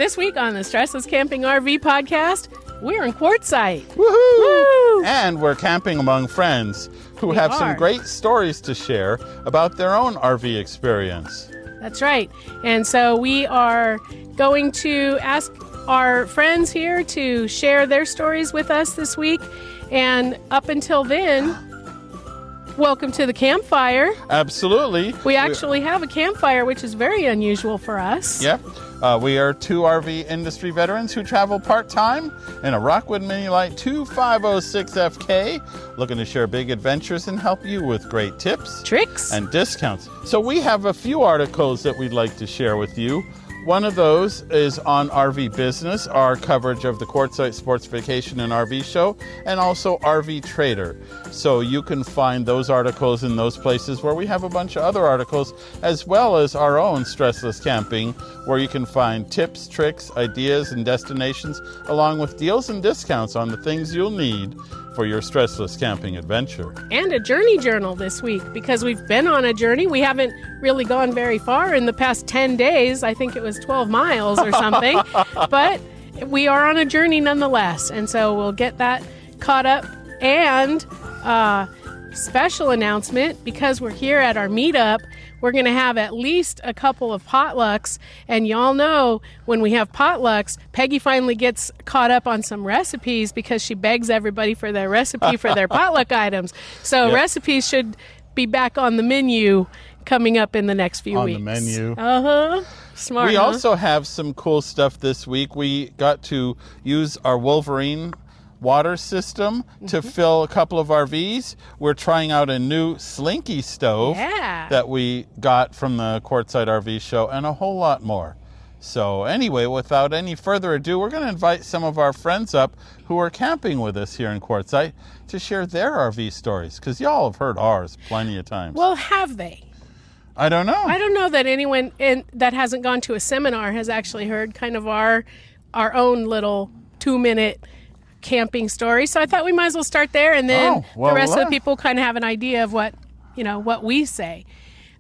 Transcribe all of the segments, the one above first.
This week on the StressLess Camping RV podcast, we're in Quartzsite. Woohoo! Woo! And we're camping among friends who have some great stories to share about their own RV experience. That's right. And so we are going to ask our friends here to share their stories with us this week. And up until then, welcome to the campfire. Absolutely. We actually have a campfire, which is very unusual for us. Yep. We are two RV industry veterans who travel part-time in a Rockwood Mini Lite 2506 FK, looking to share big adventures and help you with great tips, Tricks, and discounts. So we have a few articles that we'd like to share with you. One of those is on RV Business, our coverage of the Quartzsite Sports Vacation and RV Show, and also RV Trader. So you can find those articles in those places where we have a bunch of other articles, as well as our own StressLess Camping, where you can find tips, tricks, ideas, and destinations, along with deals and discounts on the things you'll need for your stressless camping adventure. and a journey journal this week because we've been on a journey. We haven't really gone very far in the past 10 days. I think it was 12 miles or something, but we are on a journey nonetheless. And so we'll get that caught up. And special announcement, because we're here at our meetup, we're going to have at least a couple of potlucks. And y'all know when we have potlucks, Peggy finally gets caught up on some recipes because she begs everybody for their recipe for their potluck items. So recipes should be back on the menu coming up in the next few weeks. On the menu. Smart. We also have some cool stuff this week. We got to use our Wolverine water system to fill a couple of RVs. We're trying out a new Slinky stove that we got from the Quartzsite RV show, and a whole lot more. So anyway, without any further ado, we're going to invite some of our friends up who are camping with us here in Quartzsite to share their RV stories, because y'all have heard ours plenty of times. Well, have they? I don't know. I don't know that anyone that hasn't gone to a seminar has actually heard kind of our own little 2-minute camping story. So I thought we might as well start there, and then the rest of the people kind of have an idea of what we say.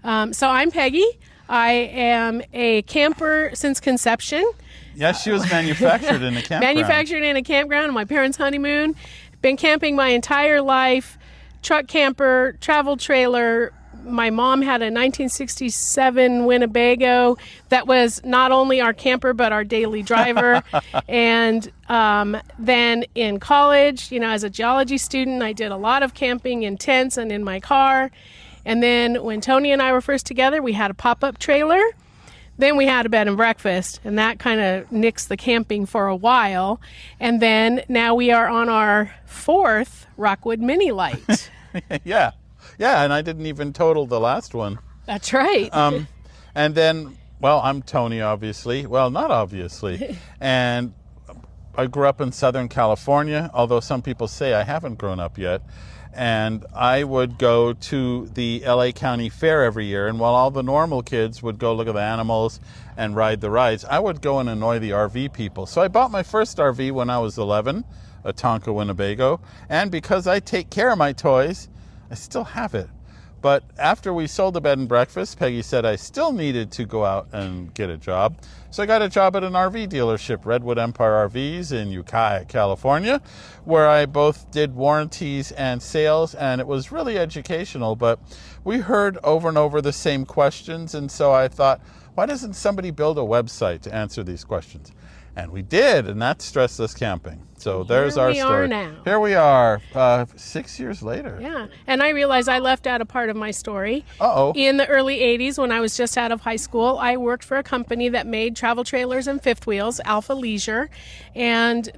So I'm Peggy. I am a camper since conception. Yes, she was manufactured in a campground. Manufactured in a campground on my parents' honeymoon. Been camping my entire life. Truck camper, travel trailer. My mom had a 1967 Winnebago that was not only our camper but our daily driver. And then in college, as a geology student, I did a lot of camping in tents and in my car. And then when Tony and I were first together, we had a pop-up trailer. Then we had a bed and breakfast, and that kind of nixed the camping for a while. And then now we are on our 4th Rockwood Mini Lite. Yeah, and I didn't even total the last one. That's right. And then, I'm Tony, obviously. Well, not obviously. And I grew up in Southern California, although some people say I haven't grown up yet. And I would go to the LA County Fair every year. And while all the normal kids would go look at the animals and ride the rides, I would go and annoy the RV people. So I bought my first RV when I was 11, a Tonka Winnebago. And because I take care of my toys, I still have it. But after we sold the bed and breakfast, Peggy said I still needed to go out and get a job. So I got a job at an RV dealership, Redwood Empire RVs in Ukiah, California, where I both did warranties and sales, and it was really educational. But we heard over and over the same questions, and so I thought, why doesn't somebody build a website to answer these questions? And we did, and that's StressLess Camping. So there's our story. Here we are, 6 years later. Yeah, and I realized I left out a part of my story. Uh-oh. In the early 80s, when I was just out of high school, I worked for a company that made travel trailers and fifth wheels, Alpha Leisure. And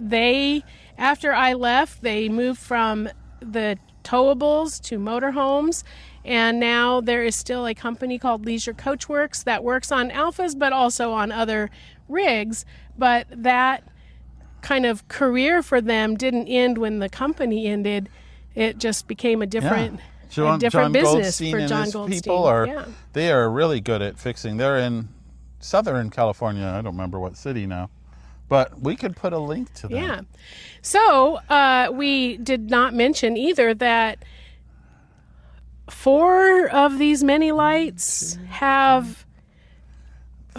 after I left, they moved from the towables to motorhomes. And now there is still a company called Leisure Coachworks that works on Alphas, but also on other rigs. But that kind of career for them didn't end when the company ended. It just became a different business for John Goldstein. They are really good at fixing. They're in Southern California. I don't remember what city now, but we could put a link to them. Yeah. So we did not mention either that 4 of these mini lights have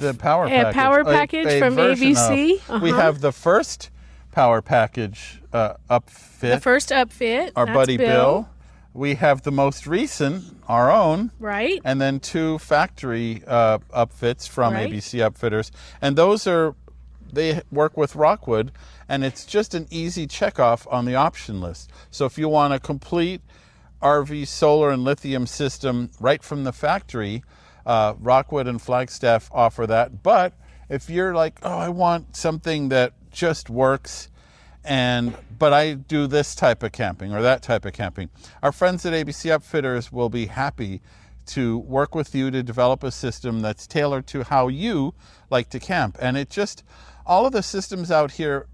The power A package. power package A from version ABC. of. We have the first power package upfit. The first upfit. Our that's buddy Bill. We have the most recent, our own. Right. And then 2 factory upfits from Right. ABC Upfitters. And those they work with Rockwood, and it's just an easy checkoff on the option list. So if you want a complete RV solar and lithium system right from the factory, Rockwood and Flagstaff offer that. But if you're like, oh, I want something that just works, but I do this type of camping or that type of camping, our friends at ABC Upfitters will be happy to work with you to develop a system that's tailored to how you like to camp. And all of the systems out here,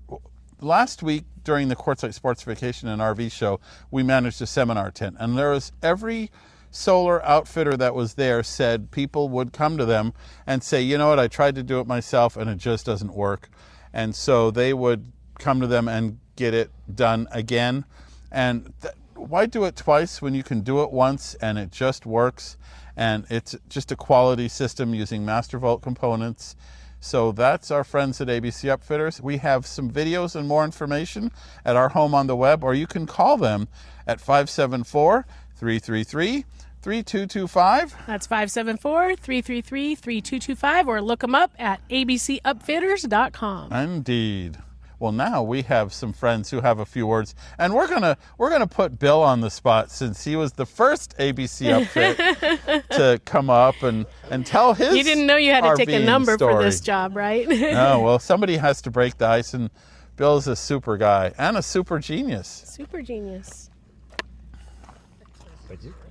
last week during the Quartzsite Sports Vacation and RV show, we managed a seminar tent, and there was every solar outfitter that was there said people would come to them and say, you know what, I tried to do it myself and it just doesn't work. And so they would come to them and get it done again. And why do it twice when you can do it once and it just works? And it's just a quality system using Master Vault components. So that's our friends at ABC Upfitters. We have some videos and more information at our home on the web, or you can call them at 574-333-3225. That's 574-333-3225, or look them up at abcupfitters.com. Indeed. Well, now we have some friends who have a few words, and we're gonna put Bill on the spot since he was the first ABC upfit to come up and tell his. You didn't know you had to take a RVing number story. for this job, right? No, well, somebody has to break the ice, and Bill's a super guy and a super genius. Super genius.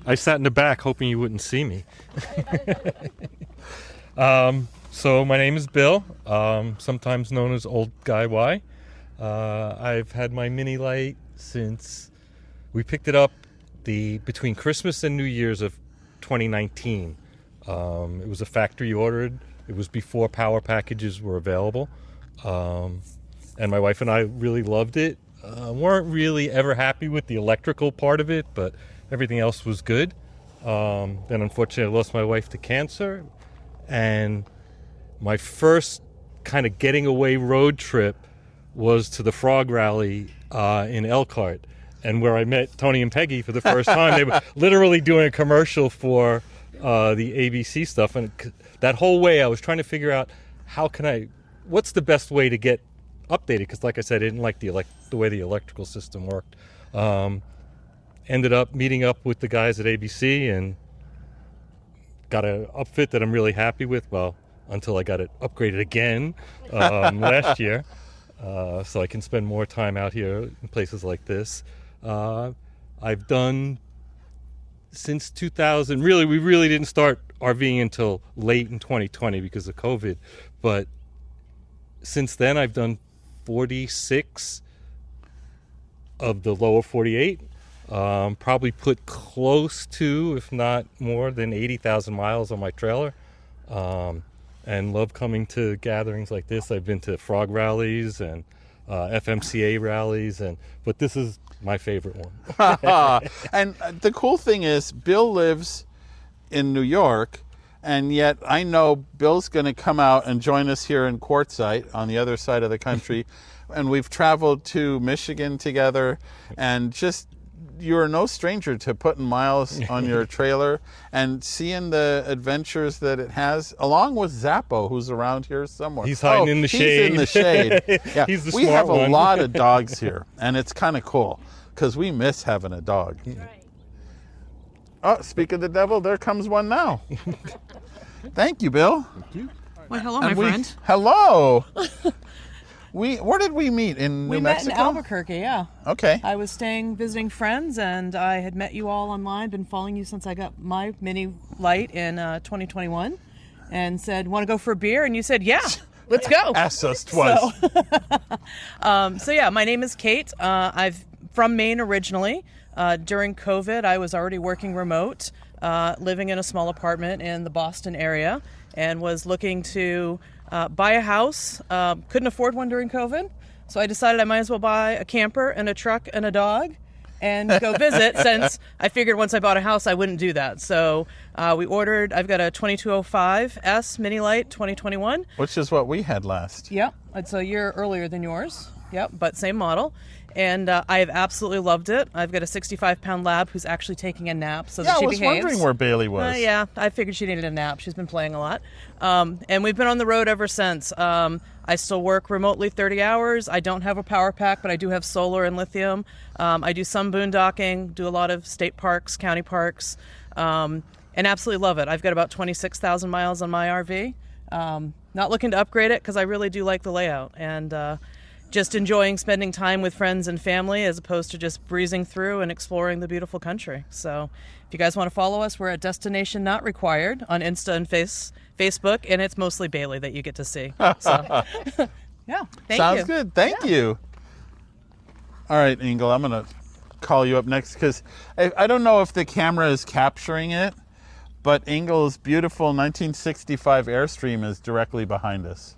I sat in the back hoping you wouldn't see me. So my name is Bill, sometimes known as Old Guy Y. I've had my mini light since we picked it up between Christmas and New Year's of 2019. It was a factory ordered. It was before power packages were available. And my wife and I really loved it. Weren't really ever happy with the electrical part of it, but everything else was good. Then unfortunately I lost my wife to cancer, and my first kind of getting away road trip was to the Frog Rally in Elkhart, and where I met Tony and Peggy for the first time. They were literally doing a commercial for the ABC stuff, and that whole way I was trying to figure out what's the best way to get updated, because like I said, I didn't like the way the electrical system worked. Ended up meeting up with the guys at ABC and got an upfit that I'm really happy with, until I got it upgraded again last year, so I can spend more time out here in places like this. I've done since 2000. We really didn't start RVing until late in 2020 because of COVID, but since then I've done 46 of the lower 48. Probably put close to, if not more than 80,000 miles on my trailer. And love coming to gatherings like this. I've been to frog rallies and FMCA rallies, but this is my favorite one. And the cool thing is, Bill lives in New York, and yet I know Bill's going to come out and join us here in Quartzsite on the other side of the country. And we've traveled to Michigan together, and you're no stranger to putting miles on your trailer and seeing the adventures that it has, along with Zappo, who's around here somewhere. He's hiding in the shade. He's in the shade. Yeah. He's the we smart have one. a lot of dogs here, and it's kind of cool because we miss having a dog. Right. Oh, speak of the devil, there comes one now. Thank you, Bill. Thank you. Well, hello, my friend. Hello. Where did we meet? In New Mexico? We met in Albuquerque, yeah. Okay. I was visiting friends, and I had met you all online, been following you since I got my mini light in 2021, and said, want to go for a beer? And you said, yeah, let's go. Asked us twice. So yeah, my name is Kate. I'm from Maine originally. During COVID, I was already working remote, living in a small apartment in the Boston area, and was looking to buy a house. Couldn't afford one during COVID, so I decided I might as well buy a camper and a truck and a dog. and go visit, since I figured once I bought a house I wouldn't do that. So we ordered, I've got a 2205S Mini Lite 2021. Which is what we had last. Yep, it's a year earlier than yours. Yep, but same model. And I have absolutely loved it. I've got a 65-pound lab who's actually taking a nap so that she behaves. I was wondering where Bailey was. Yeah, I figured she needed a nap. She's been playing a lot. And we've been on the road ever since. I still work remotely 30 hours. I don't have a power pack, but I do have solar and lithium. I do some boondocking, do a lot of state parks, county parks, and absolutely love it. I've got about 26,000 miles on my RV. Not looking to upgrade it because I really do like the layout. And just enjoying spending time with friends and family as opposed to just breezing through and exploring the beautiful country. So if you guys want to follow us, we're at Destination Not Required on Insta and Facebook, and it's mostly Bailey that you get to see. So yeah, thank you. Sounds good. Thank you. All right, Ingle, I'm going to call you up next because I don't know if the camera is capturing it, but Ingle's beautiful 1965 Airstream is directly behind us.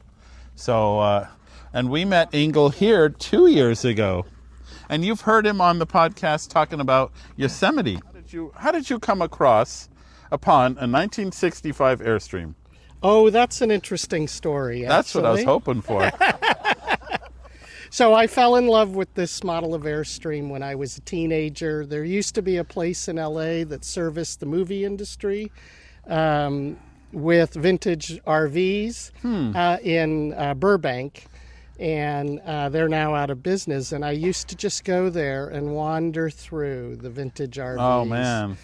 So, and we met Ingle here 2 years ago. And you've heard him on the podcast talking about Yosemite. How did you come upon a 1965 Airstream? Oh, that's an interesting story, actually. That's what I was hoping for. So I fell in love with this model of Airstream when I was a teenager. There used to be a place in LA that serviced the movie industry with vintage RVs in Burbank. And they're now out of business. And I used to just go there and wander through the vintage RVs. Oh, man.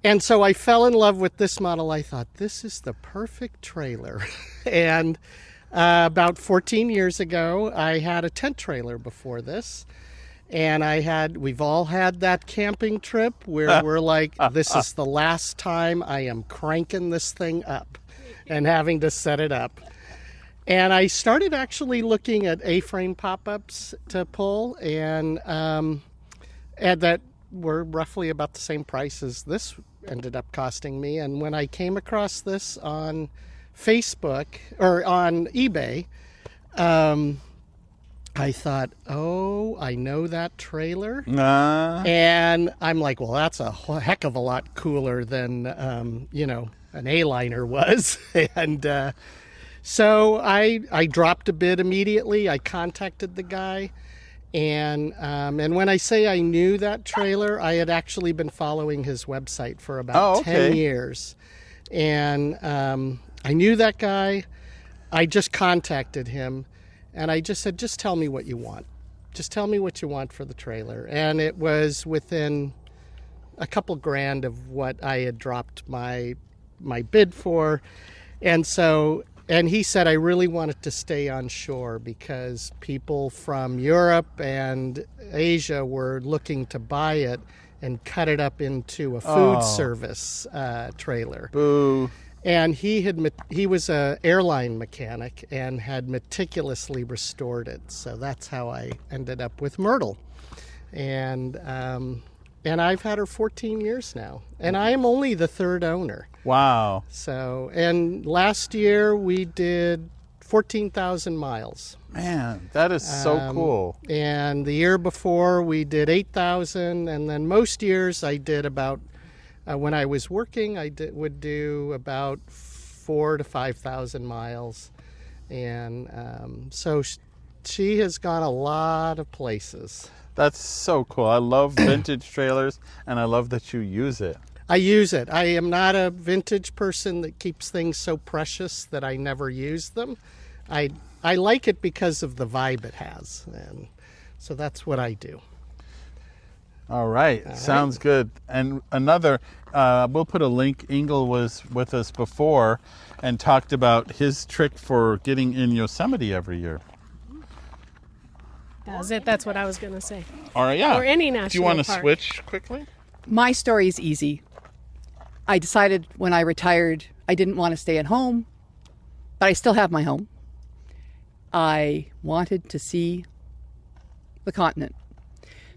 And so I fell in love with this model. I thought, this is the perfect trailer. And about 14 years ago, I had a tent trailer before this. And we've all had that camping trip where we're like, this is the last time I am cranking this thing up and having to set it up. And I started actually looking at A-frame pop-ups to pull, and that were roughly about the same price as this ended up costing me. And when I came across this on Facebook or on eBay, I thought, oh, I know that trailer. And I'm like, well, that's a heck of a lot cooler than, an A-liner was. And so I dropped a bid immediately. I contacted the guy, and when I say I knew that trailer, I had actually been following his website for about 10 years, and I knew that guy. I just contacted him, and I just said, just tell me what you want. Just tell me what you want for the trailer, and it was within a couple grand of what I had dropped my bid for, and so. And he said, I really wanted to stay on shore because people from Europe and Asia were looking to buy it and cut it up into a food service trailer. Boo. And he was an airline mechanic and had meticulously restored it. So that's how I ended up with Myrtle. And I've had her 14 years now. And I am only the third owner. Wow. So, and last year we did 14,000 miles. Man, that is so cool. And the year before we did 8,000. And then most years I did about, when I was working, would do about 4,000 to 5,000 miles. And so she has gone a lot of places. That's so cool. I love vintage trailers, and I love that you use it. I use it. I am not a vintage person that keeps things so precious that I never use them. I like it because of the vibe it has, and so that's what I do. All right. Sounds good. And another, we'll put a link. Ingle was with us before and talked about his trick for getting in Yosemite every year. That's what I was going to say. All right, yeah. Or any national park. Do you want to switch quickly? My story is easy. I decided when I retired I didn't want to stay at home, but I still have my home. I wanted to see the continent.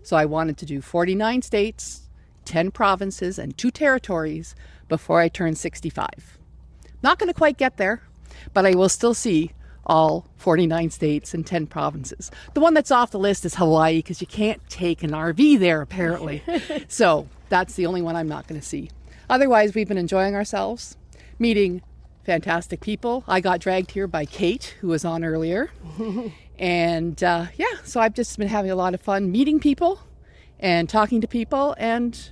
So I wanted to do 49 states, 10 provinces, and 2 territories before I turned 65. Not going to quite get there, but I will still see all 49 states and 10 provinces. The one that's off the list is Hawaii because you can't take an RV there apparently. So that's the only one I'm not going to see. Otherwise, we've been enjoying ourselves, meeting fantastic people. I got dragged here by Kate, who was on earlier. And so I've just been having a lot of fun meeting people and talking to people. And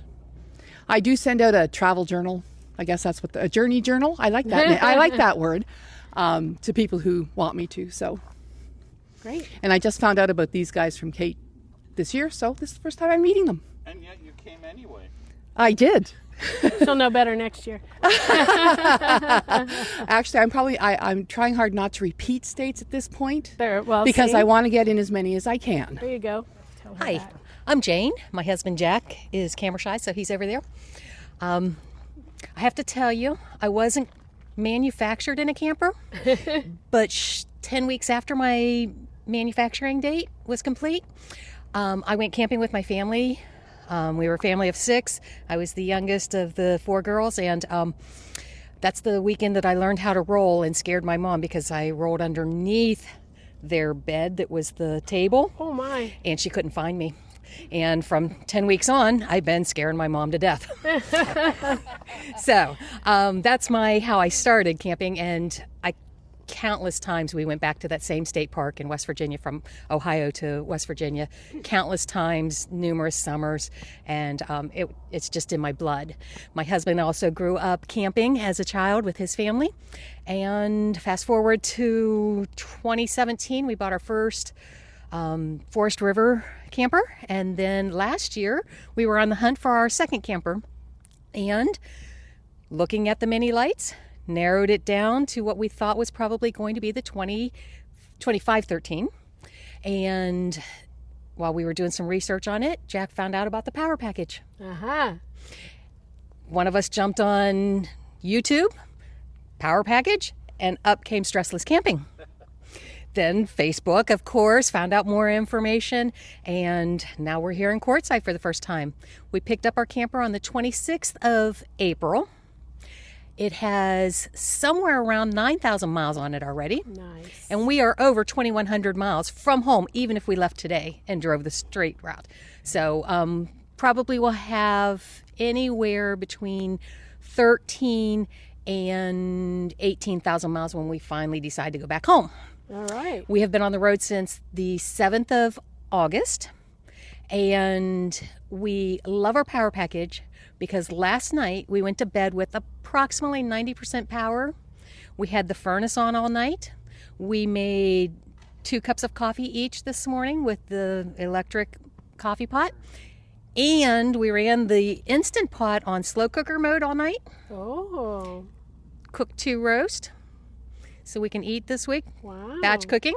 I do send out a travel journal. I guess that's what a journey journal. I like that. I like that word. To people who want me to. So Great. And I just found out about these guys from Kate this year, so this is the first time I'm meeting them. And yet you came anyway. I did. She'll know better next year. Actually, I'm trying hard not to repeat states at this point. There, well, because see? I want to get in as many as I can. There you go. Tell her Hi, that. I'm Jane. My husband Jack is camera shy, so he's over there. I have to tell you, I wasn't manufactured in a camper, but 10 weeks after my manufacturing date was complete, I went camping with my family. We were a family of 6. I was the youngest of the 4 girls, and that's the weekend that I learned how to roll and scared my mom because I rolled underneath their bed that was the table. Oh my. And she couldn't find me. And from 10 weeks on, I've been scaring my mom to death. So that's how I started camping. And countless times we went back to that same state park in West Virginia, from Ohio to West Virginia, countless times, numerous summers. And it's just in my blood. My husband also grew up camping as a child with his family. And fast forward to 2017, we bought our first Forest River camper, and then last year we were on the hunt for our second camper, and looking at the mini lights, narrowed it down to what we thought was probably going to be the 2513. And while we were doing some research on it, Jack found out about the power package. One of us jumped on YouTube, power package, and up came StressLess Camping. Then Facebook, of course, found out more information, and now we're here in Quartzsite for the first time. We picked up our camper on the 26th of April. It has somewhere around 9,000 miles on it already. Nice. And we are over 2,100 miles from home, even if we left today and drove the straight route. So probably will have anywhere between 13 and 18,000 miles when we finally decide to go back home. All right. We have been on the road since the 7th of August, and we love our power package because last night we went to bed with approximately 90% power. We had the furnace on all night. We made 2 cups of coffee each this morning with the electric coffee pot, and we ran the Instant Pot on slow cooker mode all night. Oh. Cooked 2 roast so we can eat this week. Wow. Batch cooking.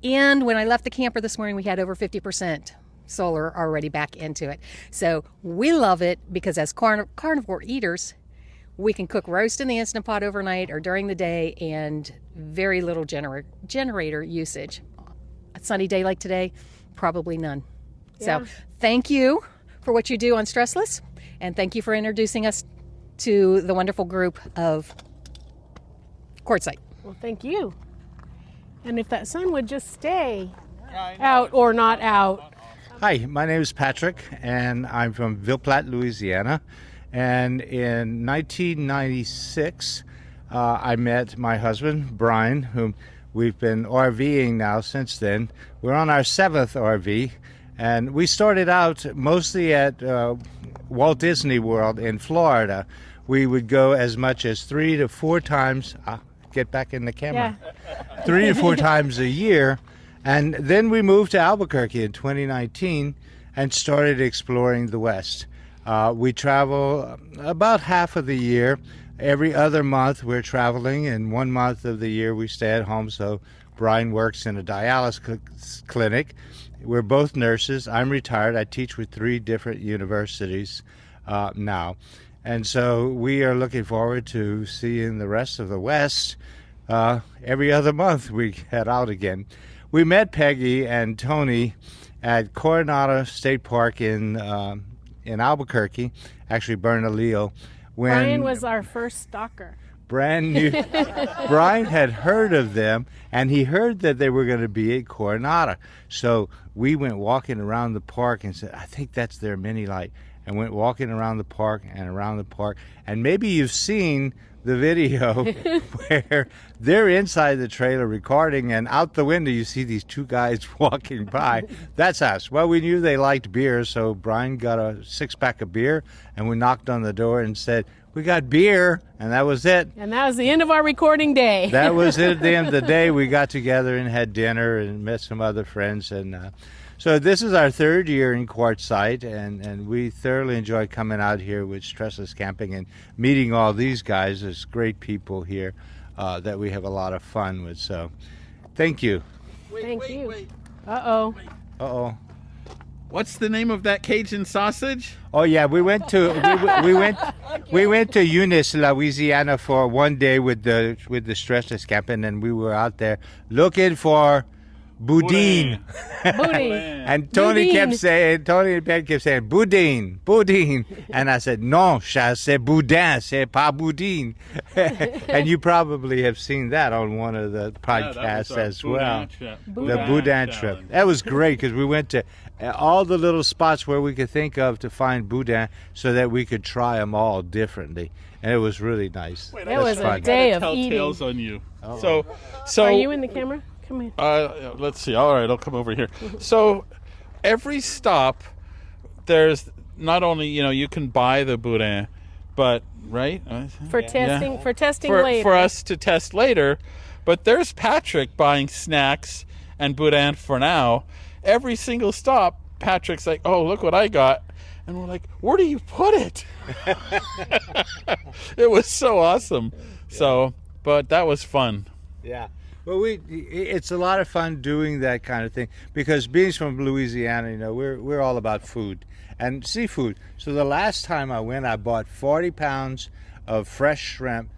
And when I left the camper this morning, we had over 50% solar already back into it. So we love it because as carnivore eaters, we can cook roast in the Instant Pot overnight or during the day, and very little generator usage. A sunny day like today, probably none. Yeah. So thank you for what you do on StressLess, and thank you for introducing us to the wonderful group of Quartzsite. Well, thank you. And if that sun would just stay out or not out. Hi, my name is Patrick, and I'm from Ville Platte, Louisiana. And in 1996, I met my husband, Brian, whom we've been RVing now since then. We're on our 7th RV, and we started out mostly at Walt Disney World in Florida. We would go as much as 3 to 4 times. Get back in the camera. Yeah. 3 to 4 times a year. And then we moved to Albuquerque in 2019 and started exploring the West. We travel about half of the year. Every other month we're traveling, and 1 month of the year we stay at home. So Brian works in a dialysis clinic. We're both nurses. I'm retired. I teach with 3 different universities now. And so we are looking forward to seeing the rest of the West. Every other month we head out again. We met Peggy and Tony at Coronado State Park in Albuquerque, actually Bernalillo. Brian was our first stalker. brand new. Brian had heard of them, and he heard that they were going to be at Coronado. So we went walking around the park and said, I think that's their mini light. And went walking around the park and around the park. And maybe you've seen the video where they're inside the trailer recording, and out the window you see these two guys walking by. That's us. Well, we knew they liked beer, so Brian got a 6-pack of beer, and we knocked on the door and said, we got beer, and that was it. And that was the end of our recording day. That was it. At the end of the day, we got together and had dinner and met some other friends. And so this is our 3rd year in Quartzsite, and we thoroughly enjoy coming out here with StressLess Camping and meeting all these guys. There's great people here that we have a lot of fun with. So thank you. Thank you. Uh-oh. Uh-oh. What's the name of that Cajun sausage? Oh yeah, we went to Eunice, Louisiana for one day with the StressLess Camping, and we were out there looking for boudin. Boudin. And Tony and Ben kept saying boudin, boudin, and I said non, c'est boudin, c'est pas boudin. And you probably have seen that on one of the podcasts as well. The boudin trip. That was great because we went to all the little spots where we could think of to find boudin, so that we could try them all differently, and it was really nice. It was a day of eating. Tales on you. So Are you in the camera? Come here. Let's see. All right, I'll come over here. So every stop, there's not only, you can buy the boudin, but right For testing later. For us to test later, but there's Patrick buying snacks and boudin for now. Every single stop, Patrick's like, "Oh, look what I got," and we're like, "Where do you put it?" It was so awesome. So, but that was fun. Yeah. Well, it's a lot of fun doing that kind of thing because being from Louisiana, we're all about food and seafood. So the last time I went, I bought 40 pounds of fresh shrimp,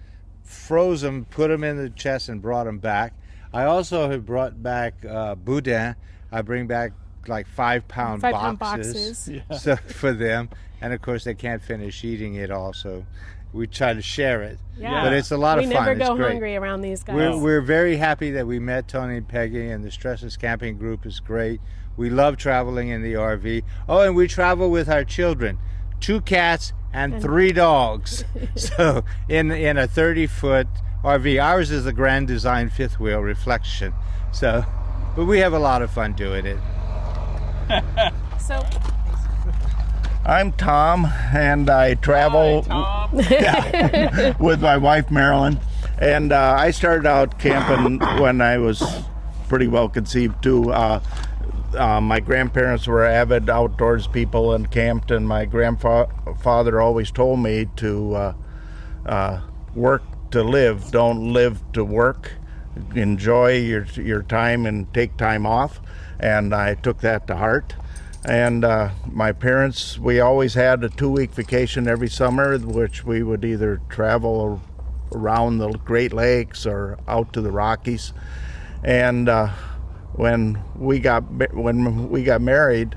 froze them, put them in the chest, and brought them back. I also have brought back boudin. I bring back like 5-pound boxes. Yeah. So for them, and of course they can't finish eating it all, so we try to share it. Yeah. But it's a lot of fun. We never go it's great. hungry around these guys. We're very happy that we met Tony and Peggy, and the StressLess Camping group is great. We love traveling in the RV. Oh, and we travel with our children, 2 cats and 3 dogs. So in a 30-foot RV, ours is the Grand Design 5th wheel reflection. So, but we have a lot of fun doing it. So I'm Tom, and I travel with my wife Marilyn. And I started out camping when I was pretty well conceived too. My grandparents were avid outdoors people and camped, and my grandfather always told me to work to live, don't live to work. Enjoy your time and take time off, and I took that to heart. And my parents, we always had a 2-week vacation every summer, which we would either travel around the Great Lakes or out to the Rockies. And when we got married,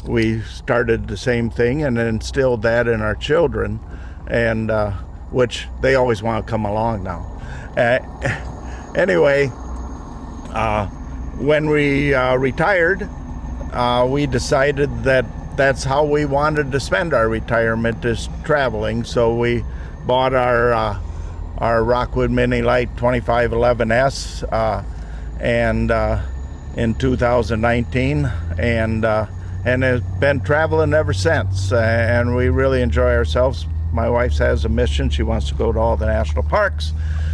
we started the same thing and instilled that in our children, and which they always want to come along now. Anyway, when we retired, we decided that that's how we wanted to spend our retirement, is traveling. So we bought our Rockwood Mini Light 2511S and in 2019, and has been traveling ever since. And we really enjoy ourselves. My wife has a mission; she wants to go to all the national parks.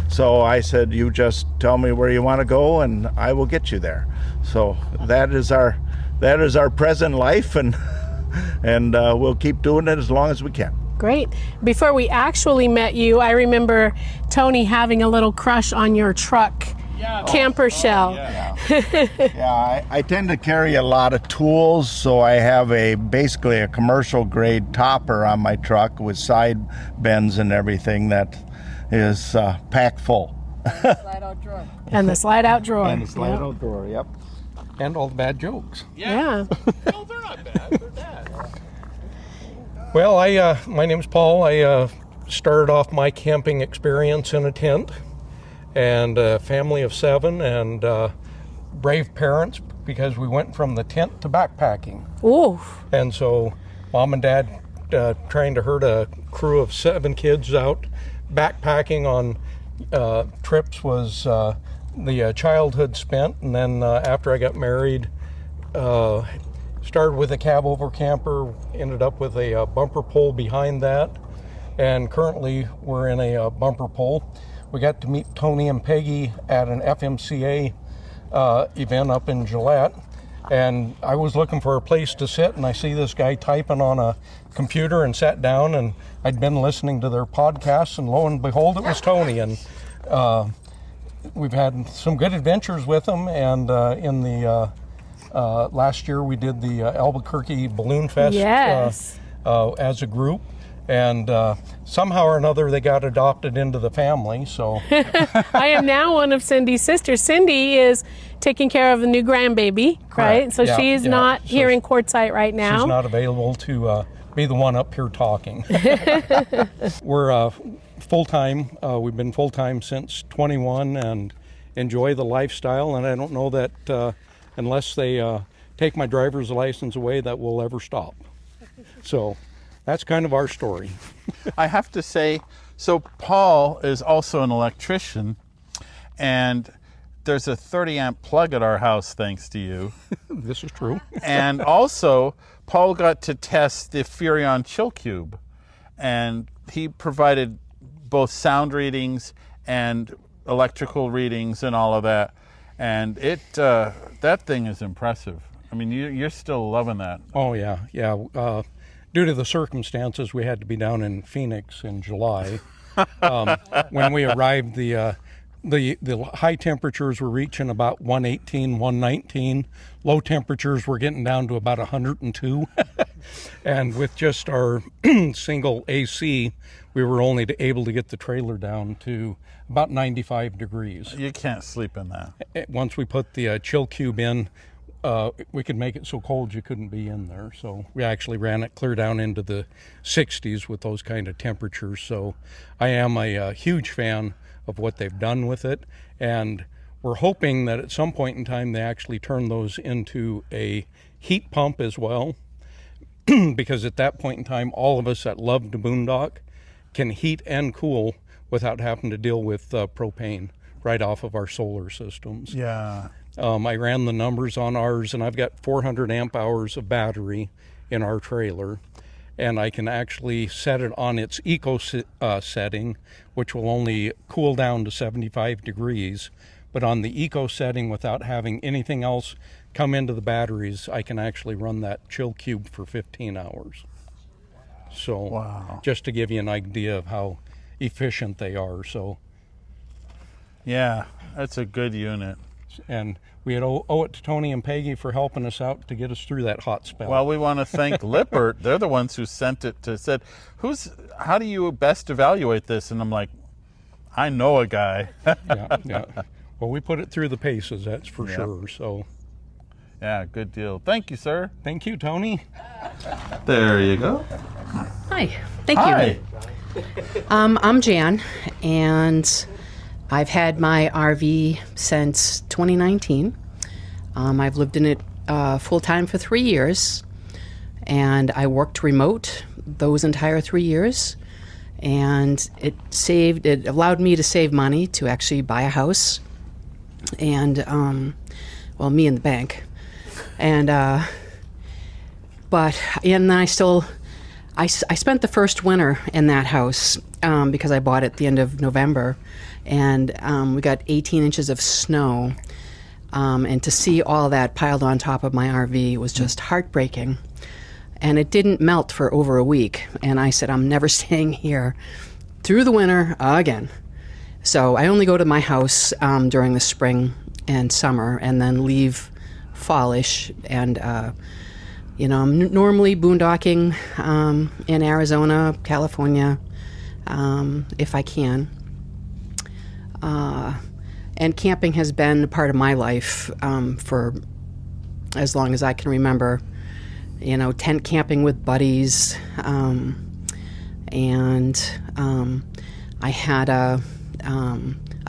So I said, "You just tell me where you want to go, and I will get you there." So that is our present life, and we'll keep doing it as long as we can. great. Before we actually met you, I remember Tony having a little crush on your truck camper shell. Yeah, I tend to carry a lot of tools, so I have basically a commercial grade topper on my truck with side bends and everything that is packed full. Slide out drawer. And the slide out drawer. And the slide out drawer, yep. And all the bad jokes. Yeah. No, they're not bad. They're bad. Well, my name's Paul. I started off my camping experience in a tent, and a family of 7, and brave parents, because we went from the tent to backpacking. Ooh. And so Mom and Dad trying to herd a crew of 7 kids out backpacking on trips was the childhood spent. And then after I got married, started with a cab over camper, ended up with a bumper pole behind that, and currently we're in a bumper pole. We got to meet Tony and Peggy at an FMCA event up in Gillette, and I was looking for a place to sit, and I see this guy typing on a computer, and sat down, and I'd been listening to their podcasts, and lo and behold, it was Tony. And we've had some good adventures with him, and in the last year we did the Albuquerque Balloon Fest as a group, and somehow or another they got adopted into the family. So I am now one of Cindy's sisters. Cindy is taking care of the new grandbaby, right? So she's not here in Quartzsite right now. She's not available to be the one up here talking. We're full-time. We've been full-time since 21 and enjoy the lifestyle, and I don't know that unless they take my driver's license away that we'll ever stop. So that's kind of our story. I have to say, so Paul is also an electrician, and there's a 30 amp plug at our house thanks to you. This is true. And also, Paul got to test the Furrion Chill Cube, and he provided both sound readings and electrical readings and all of that. And it that thing is impressive. I mean, you're still loving that. Oh yeah. Due to the circumstances, we had to be down in Phoenix in July. When we arrived, the high temperatures were reaching about 118, 119. Low temperatures were getting down to about 102. And with just our single AC, we were only able to get the trailer down to about 95 degrees. You can't sleep in that. Once we put the chill cube in, we could make it so cold you couldn't be in there. So we actually ran it clear down into the 60s with those kind of temperatures. So I am a huge fan of what they've done with it, and we're hoping that at some point in time they actually turn those into a heat pump as well, because at that point in time all of us that love to boondock can heat and cool without having to deal with propane right off of our solar systems. Yeah. I ran the numbers on ours, and I've got 400 amp hours of battery in our trailer, and I can actually set it on its eco setting, which will only cool down to 75 degrees. But on the eco setting, without having anything else come into the batteries, I can actually run that chill cube for 15 hours. So wow. Just to give you an idea of how efficient they are. So yeah, that's a good unit. And we owe it to Tony and Peggy for helping us out to get us through that hot spell. Well, we want to thank Lippert. They're the ones who sent it said, how do you best evaluate this? And I'm like, I know a guy. Yeah. Well, we put it through the paces, that's for sure. So yeah, good deal. Thank you, sir. Thank you, Tony. There you go. Hi. Thank you. I'm Jan, and I've had my RV since 2019. I've lived in it full-time for 3 years, and I worked remote those entire 3 years, and it allowed me to save money to actually buy a house, and me and the bank, and I spent the first winter in that house because I bought it at the end of November, and we got 18 inches of snow, and to see all that piled on top of my RV was just heartbreaking. And it didn't melt for over a week, and I said, I'm never staying here through the winter again. So I only go to my house during the spring and summer, and then leave fallish. And I'm normally boondocking in Arizona, California, if I can. And camping has been a part of my life for as long as I can remember. Tent camping with buddies, and I had a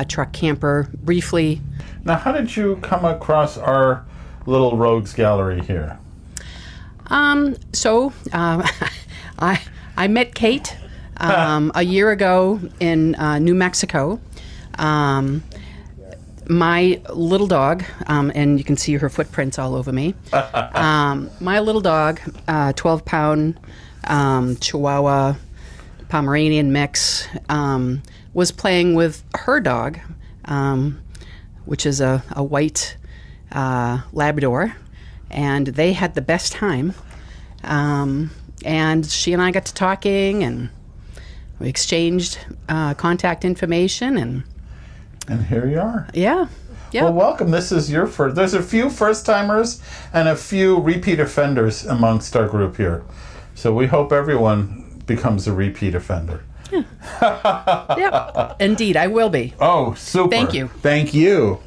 truck camper briefly. Now, how did you come across our little rogues gallery here? I met Kate a year ago in New Mexico. My little dog, and you can see her footprints all over me. My little dog, 12-pound Chihuahua Pomeranian mix, was playing with her dog, which is a white Labrador, and they had the best time. And she and I got to talking, and we exchanged contact information, and here you are. Yeah. Well, welcome. This is your first. There's a few first-timers and a few repeat offenders amongst our group here. So we hope everyone becomes a repeat offender. Yep. Indeed, I will be. Oh, super. Thank you. Thank you.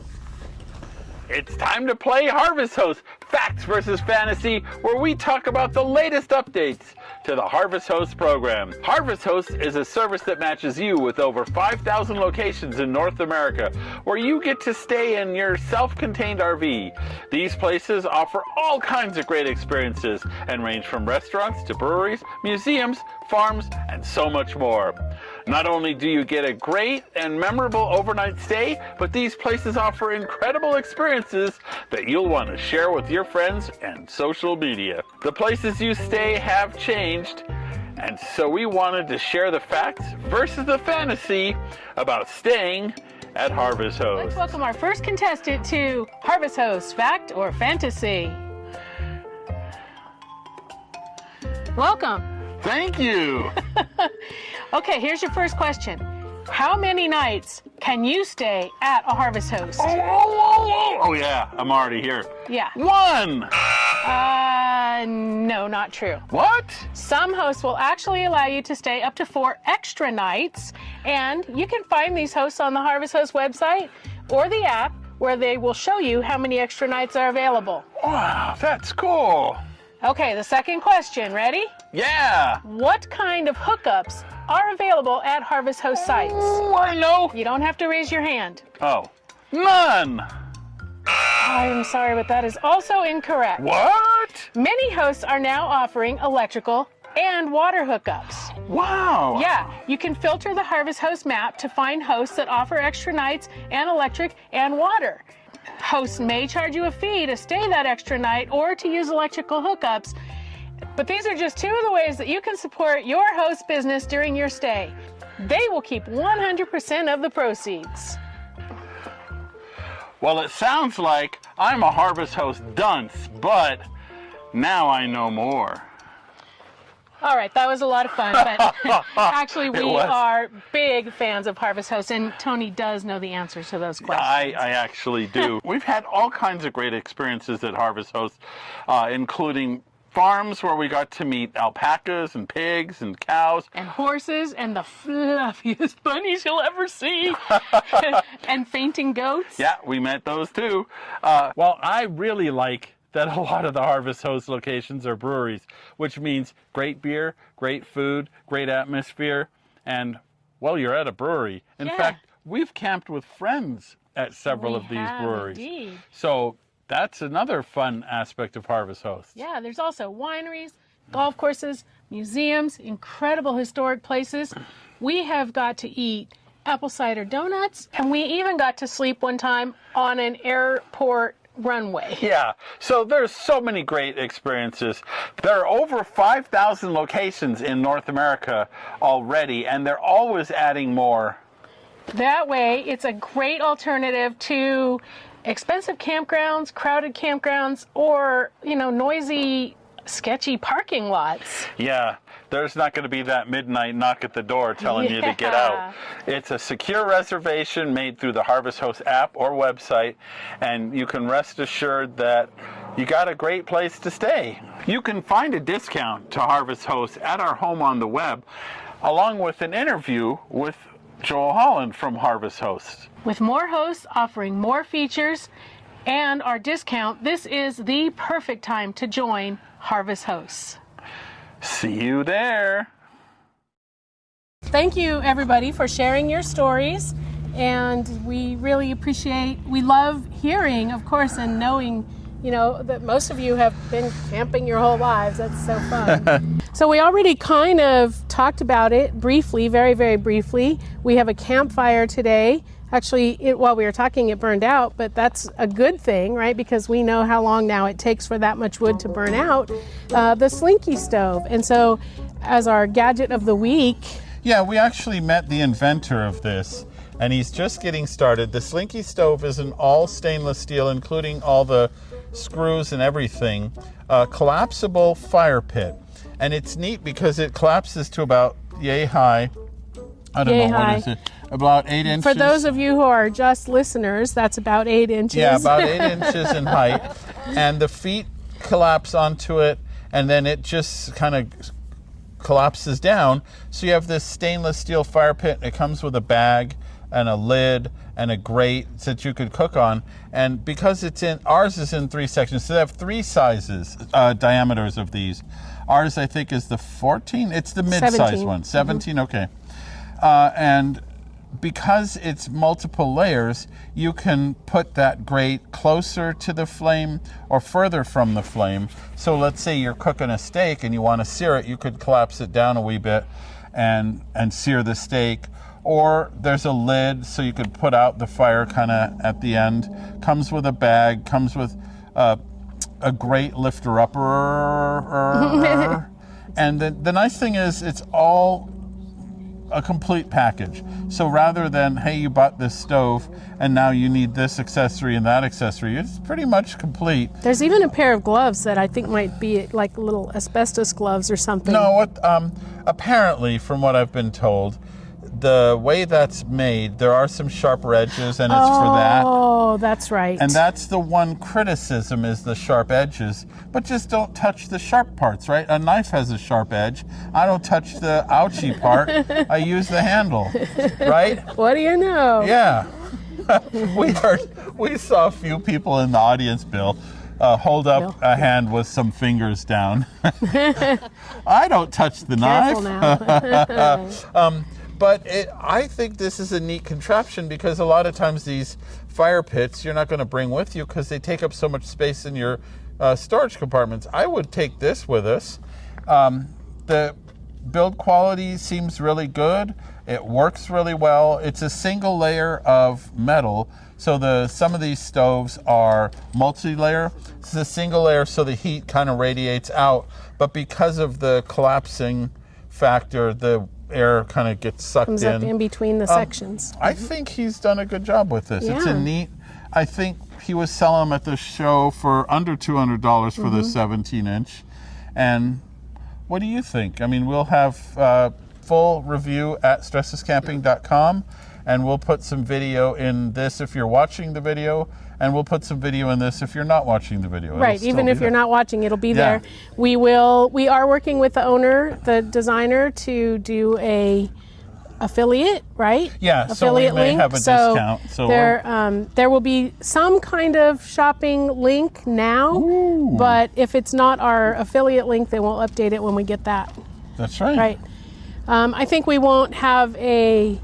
It's time to play Harvest Host Facts versus Fantasy, where we talk about the latest updates to the Harvest Host program. Harvest Host is a service that matches you with over 5,000 locations in North America, where you get to stay in your self-contained RV. These places offer all kinds of great experiences and range from restaurants to breweries, museums, farms, and so much more. Not only do you get a great and memorable overnight stay, but these places offer incredible experiences that you'll want to share with your friends and social media. The places you stay have changed, and so we wanted to share the facts versus the fantasy about staying at Harvest Host. Let's welcome our first contestant to Harvest Host, Fact or Fantasy. Welcome. Thank you. Okay, here's your first question. How many nights can you stay at a Harvest Host? Oh yeah, I'm already here. Yeah. 1. No, not true. What? Some hosts will actually allow you to stay up to 4 extra nights, and you can find these hosts on the Harvest Host website or the app, where they will show you how many extra nights are available. Wow, that's cool. Okay, the second question. Ready? Yeah. What kind of hookups are available at Harvest Host sites? Oh, I know. You don't have to raise your hand. Oh, none. I'm sorry, but that is also incorrect. What? Many hosts are now offering electrical and water hookups. Wow. Yeah, you can filter the Harvest Host map to find hosts that offer extra nights and electric and water. Hosts may charge you a fee to stay that extra night or to use electrical hookups, but these are just 2 of the ways that you can support your host business during your stay. They will keep 100% of the proceeds. Well, it sounds like I'm a Harvest Host dunce, but now I know more. All right, that was a lot of fun, but actually we are big fans of Harvest Host, and Tony does know the answers to those questions. I actually do. We've had all kinds of great experiences at Harvest Host, including farms where we got to meet alpacas and pigs and cows. And horses and the fluffiest bunnies you'll ever see. And fainting goats. Yeah, we met those too. Well, I really like that a lot of the Harvest Host locations are breweries, which means great beer, great food, great atmosphere, and, well, you're at a brewery. In fact, we've camped with friends at several of these breweries. Indeed. So that's another fun aspect of Harvest Host. Yeah, there's also wineries, golf courses, museums, incredible historic places. We have got to eat apple cider donuts, and we even got to sleep one time on an airport runway. Yeah, so there's so many great experiences. There are over 5,000 locations in North America already, and they're always adding more. That way, it's a great alternative to expensive campgrounds, crowded campgrounds, or, noisy, sketchy parking lots. Yeah, there's not going to be that midnight knock at the door telling you to get out. It's a secure reservation made through the Harvest Host app or website, and you can rest assured that you got a great place to stay. You can find a discount to Harvest Host at our home on the web, along with an interview with Joel Holland from Harvest Host. With more hosts offering more features and our discount, this is the perfect time to join Harvest Hosts. See you there. thank you everybody for sharing your stories, and we really appreciate, we love hearing, of course, and knowing, you know, that most of you have been camping your whole lives. That's so fun. So we already kind of talked about it briefly, very, very briefly. We have a campfire today. Actually, while we were talking, it burned out, but that's a good thing, right? Because we know how long now it takes for that much wood to burn out. The Slinky stove. And so as our gadget of the week. Yeah, we actually met the inventor of this, and he's just getting started. The Slinky stove is an all stainless steel, including all the screws and everything, collapsible fire pit. And it's neat because it collapses to about yay high. I don't know, what is it? About 8 inches. For those of you who are just listeners, that's about 8 inches. Yeah, about 8 inches in height. And the feet collapse onto it, and then it just kind of collapses down. So you have this stainless steel fire pit. It comes with a bag and a lid and a grate that you could cook on. And because ours is in 3 sections, so they have 3 sizes, diameters of these. Ours, I think, is the 14. It's the mid-size one. 17, okay. And because it's multiple layers, you can put that grate closer to the flame or further from the flame. So let's say you're cooking a steak and you want to sear it, you could collapse it down a wee bit and sear the steak. Or there's a lid so you could put out the fire kind of at the end. Comes with a bag, comes with a grate lifter upper. And the nice thing is it's all a complete package. So rather than, hey, you bought this stove and now you need this accessory and that accessory, it's pretty much complete. There's even a pair of gloves that I think might be like little asbestos gloves or something. No, apparently, from what I've been told, the way that's made, there are some sharper edges, and it's for that. Oh, that's right. And that's the one criticism, is the sharp edges. But just don't touch the sharp parts, right? A knife has a sharp edge. I don't touch the ouchy part. I use the handle, right? What do you know? Yeah. We saw a few people in the audience, Bill, hold up a hand with some fingers down. I don't touch the knife. Now. But I think this is a neat contraption, because a lot of times these fire pits you're not going to bring with you because they take up so much space in your storage compartments. I would take this with us. The build quality seems really good. It works really well. It's a single layer of metal. So some of these stoves are multi-layer. It's a single layer, so the heat kind of radiates out. But because of the collapsing factor, the air kind of gets sucked Comes up in between the sections. I think he's done a good job with this. Yeah. It's a neat, I think he was selling them at the show for under $200 for the 17-inch. And what do you think? I mean, we'll have full review at StressLessCamping.com, and we'll put some video in this if you're watching the video, and we'll put some video in this if you're not watching the video. Right, even if you're not watching, it'll be there. We are working with the owner, the designer, to do a affiliate, right? Yeah, affiliate so we may link. have a discount. So there will be some kind of shopping link now, but if it's not our affiliate link, then we'll update it when we get that. That's right. Right. I think we won't have a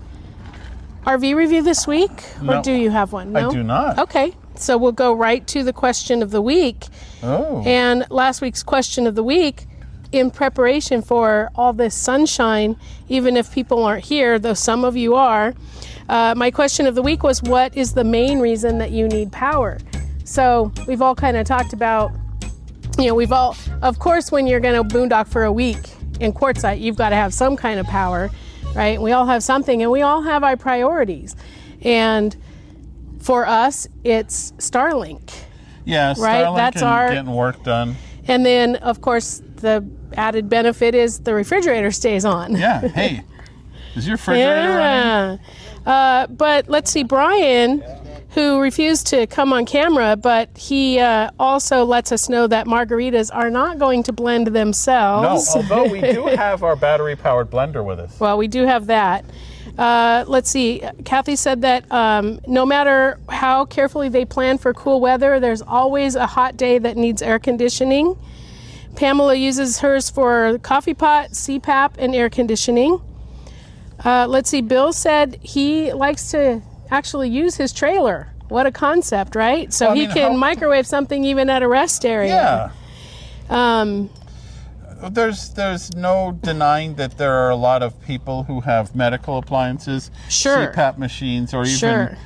RV review this week, or do you have one? No? I do not. Okay, so we'll go right to the question of the week. Oh. And last week's question of the week, in preparation for all this sunshine, even if people aren't here, though some of you are, my question of the week was, what is the main reason that you need power? So we've all kind of talked about, of course, when you're going to boondock for a week in Quartzsite, you've got to have some kind of power, right? We all have something, and we all have our priorities. And for us, it's Starlink. Yeah, right? Starlink That's and getting work done. And then, of course, the added benefit is the refrigerator stays on. Yeah, hey, is your refrigerator running? But let's see, Brian, who refused to come on camera, but he also lets us know that margaritas are not going to blend themselves. No, although we do have our battery-powered blender with us. Well, we do have that. Let's see, Kathy said that no matter how carefully they plan for cool weather, there's always a hot day that needs air conditioning. Pamela uses hers for coffee pot, CPAP, and air conditioning. Let's see. Bill said he likes to actually use his trailer. What a concept, right? So he can microwave something even at a rest area. Yeah. There's no denying that there are a lot of people who have medical appliances, Sure. CPAP machines, or even Sure.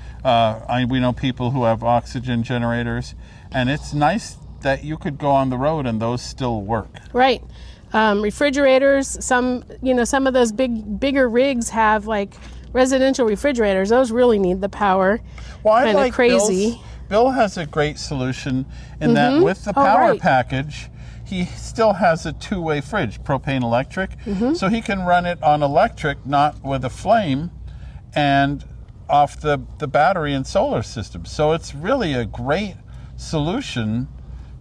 we know people who have oxygen generators, and it's nice that you could go on the road and those still work. Right. Refrigerators. Some of those bigger rigs have like residential refrigerators. Those really need the power. Well, I kind like of crazy. Bill has a great solution in that with the power right. package, he still has a two-way fridge, propane electric, so he can run it on electric, not with a flame, and off the battery and solar system. So it's really a great solution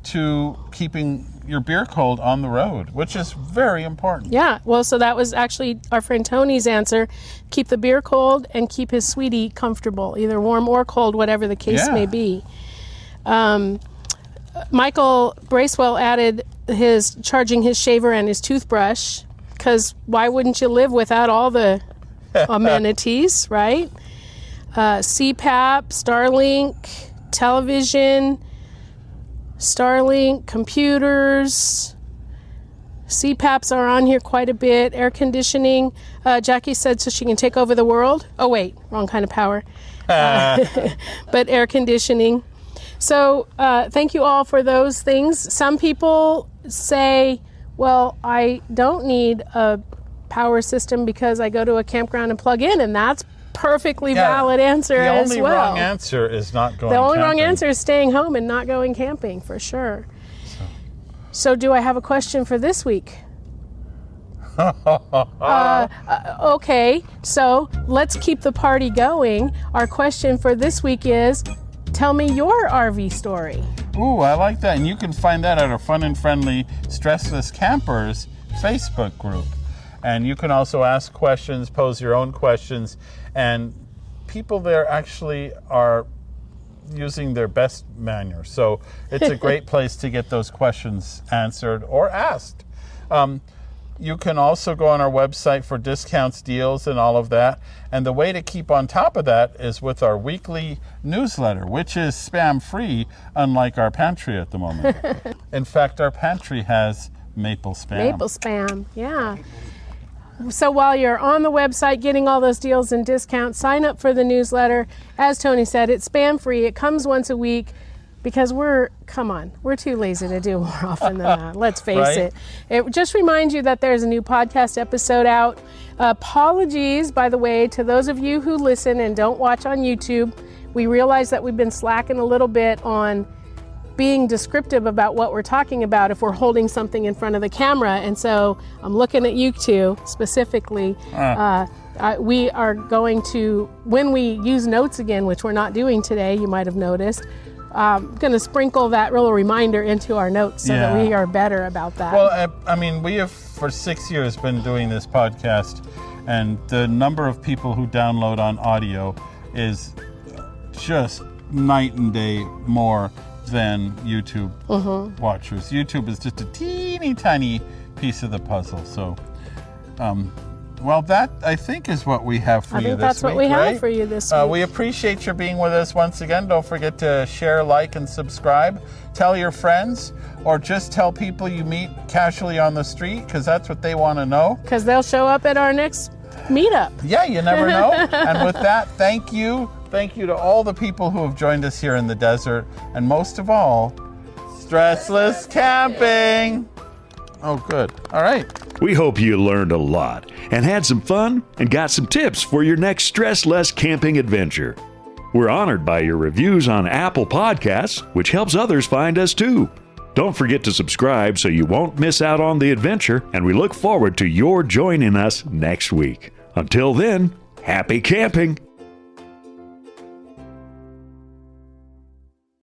to keeping your beer cold on the road, which is very important. Yeah, well, so that was actually our friend Tony's answer. Keep the beer cold and keep his sweetie comfortable, either warm or cold, whatever the case may be. Michael Bracewell added charging his shaver and his toothbrush, because why wouldn't you live without all the amenities, right? CPAP, Starlink, television, Starlink, computers. CPAPs are on here quite a bit. Air conditioning. Jackie said so she can take over the world. Oh, wait, wrong kind of power. But air conditioning. So thank you all for those things. Some people say, well, I don't need a power system because I go to a campground and plug in, and that's perfectly valid answer as well. The only wrong answer is not going camping. The only wrong answer is staying home and not going camping, for sure. So do I have a question for this week? Okay, so let's keep the party going. Our question for this week is, tell me your RV story. Ooh, I like that. And you can find that at our fun and friendly StressLess Campers Facebook group. And you can also ask questions, pose your own questions, and people there actually are using their best manner. So it's a great place to get those questions answered or asked. You can also go on our website for discounts, deals, and all of that. And the way to keep on top of that is with our weekly newsletter, which is spam-free, unlike our pantry at the moment. In fact, our pantry has maple spam. Maple spam, yeah. So while you're on the website getting all those deals and discounts, sign up for the newsletter. As Tony said, it's spam-free. It comes once a week because we're too lazy to do more often than that. Let's face it. It just reminds you that there's a new podcast episode out. Apologies, by the way, to those of you who listen and don't watch on YouTube. We realize that we've been slacking a little bit on being descriptive about what we're talking about if we're holding something in front of the camera. And so I'm looking at you two specifically. We are going to, when we use notes again, which we're not doing today, you might have noticed, going to sprinkle that little reminder into our notes so that we are better about that. Well, I mean, we have for 6 years been doing this podcast, and the number of people who download on audio is just night and day more than YouTube watchers. YouTube is just a teeny tiny piece of the puzzle. So, well, that I think is what we have for you this week. I think that's what we have for you this week. We appreciate your being with us once again. Don't forget to share, like, and subscribe. Tell your friends, or just tell people you meet casually on the street, because that's what they want to know. Because they'll show up at our next meetup. Yeah, you never know. And with that, thank you. Thank you to all the people who have joined us here in the desert. And most of all, StressLess Camping. Oh, good. All right. We hope you learned a lot and had some fun and got some tips for your next StressLess Camping adventure. We're honored by your reviews on Apple Podcasts, which helps others find us too. Don't forget to subscribe so you won't miss out on the adventure, and we look forward to your joining us next week. Until then, happy camping!